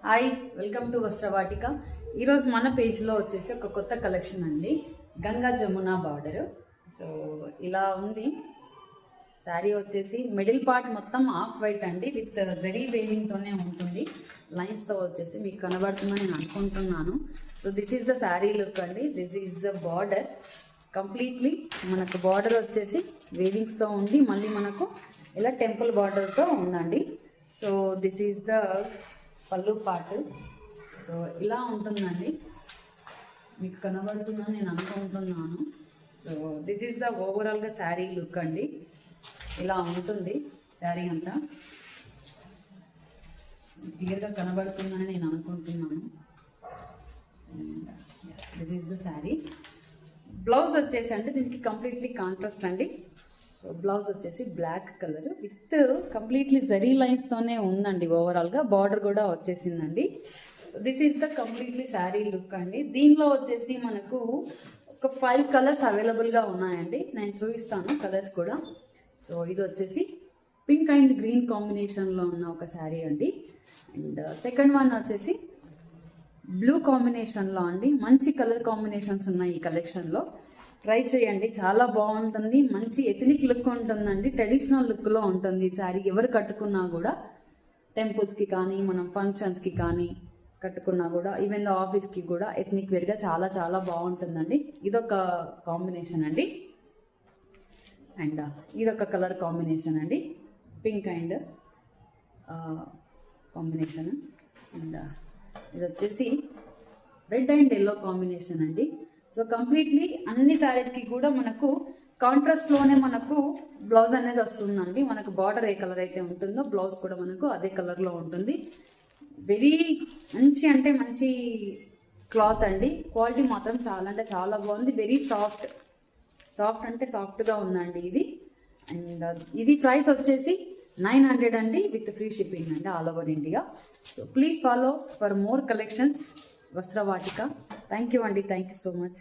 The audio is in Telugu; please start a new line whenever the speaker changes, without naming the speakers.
Hi, welcome to వస్త్రవాటిక. ఈరోజు మన పేజ్లో వచ్చేసి ఒక కొత్త కలెక్షన్ అండి, గంగా జమున బార్డర్. సో ఇలా ఉంది శారీ. వచ్చేసి మిడిల్ పార్ట్ మొత్తం ఆఫ్ వైట్ అండి, విత్ జరీ వేవింగ్తోనే ఉంటుంది. లైన్స్తో వచ్చేసి మీకు కనబడుతుందని నేను అనుకుంటున్నాను. So this is the sari look అండి. This is the border. Completely మనకు బార్డర్ వచ్చేసి వేవింగ్స్తో ఉండి మళ్ళీ మనకు ఇలా టెంపుల్ బార్డర్తో ఉందండి. So this is the pallu part. So ఇలా ఉంటుందండి, మీకు కనబడుతుందని నేను అనుకుంటున్నాను. సో దిస్ ఈజ్ ద ఓవరాల్గా శారీ లుక్ అండి. ఇలా ఉంటుంది శారీ అంతా. క్లియర్గా కనబడుతుందని నేను అనుకుంటున్నాను. This is the sari. Blouse వచ్చేసి అంటే దీనికి కంప్లీట్లీ కాంట్రాస్ట్ అండి. సో బ్లౌజ్ వచ్చేసి black colour with completely zari లైన్స్తోనే ఉందండి. ఓవరాల్గా బార్డర్ కూడా వచ్చేసిందండి. So this is the completely sari look అండి. దీనిలో వచ్చేసి మనకు ఒక 5 కలర్స్ అవైలబుల్గా ఉన్నాయండి. నేను చూపిస్తాను కలర్స్ కూడా. సో ఇది వచ్చేసి పింక్ అండ్ గ్రీన్ కాంబినేషన్లో ఉన్న ఒక శారీ అండి. అండ్ సెకండ్ వన్ వచ్చేసి బ్లూ కాంబినేషన్లో అండి. మంచి కలర్ కాంబినేషన్స్ ఉన్నాయి ఈ కలెక్షన్లో. ట్రై చేయండి, చాలా బాగుంటుంది. మంచి ఎథనిక్ లుక్ ఉంటుందండి, ట్రెడిషనల్ లుక్లో ఉంటుంది ఈ శారీ. ఎవరు కట్టుకున్నా కూడా టెంపుల్స్కి కానీ మనం ఫంక్షన్స్కి కానీ కట్టుకున్నా కూడా ఈవెన్ ఆఫీస్కి కూడా ఎథనిక్ వేర్గా చాలా చాలా బాగుంటుందండి. ఇదొక కాంబినేషన్ అండి. అండ్ ఇదొక కలర్ కాంబినేషన్ అండి, పింక్ అండ్ కాంబినేషన్. అండ్ ఇది వచ్చేసి రెడ్ అండ్ ఎల్లో కాంబినేషన్ అండి. సో కంప్లీట్లీ అన్ని శారీస్కి కూడా మనకు కాంట్రాస్ట్లోనే మనకు బ్లౌజ్ అనేది వస్తుందండి. మనకు బార్డర్ ఏ కలర్ అయితే ఉంటుందో బ్లౌజ్ కూడా మనకు అదే కలర్లో ఉంటుంది. వెరీ మంచి అంటే మంచి క్లాత్ అండి. క్వాలిటీ మాత్రం చాలా అంటే చాలా బాగుంది. వెరీ సాఫ్ట్, సాఫ్ట్ అంటే సాఫ్ట్గా ఉందండి ఇది. అండ్ ఇది ప్రైస్ వచ్చేసి 900 అండి, విత్ ఫ్రీ షిప్పింగ్ అండి all over India. So please follow for more collections Vastravatika. Thank you అండి, థ్యాంక్ యూ సో మచ్.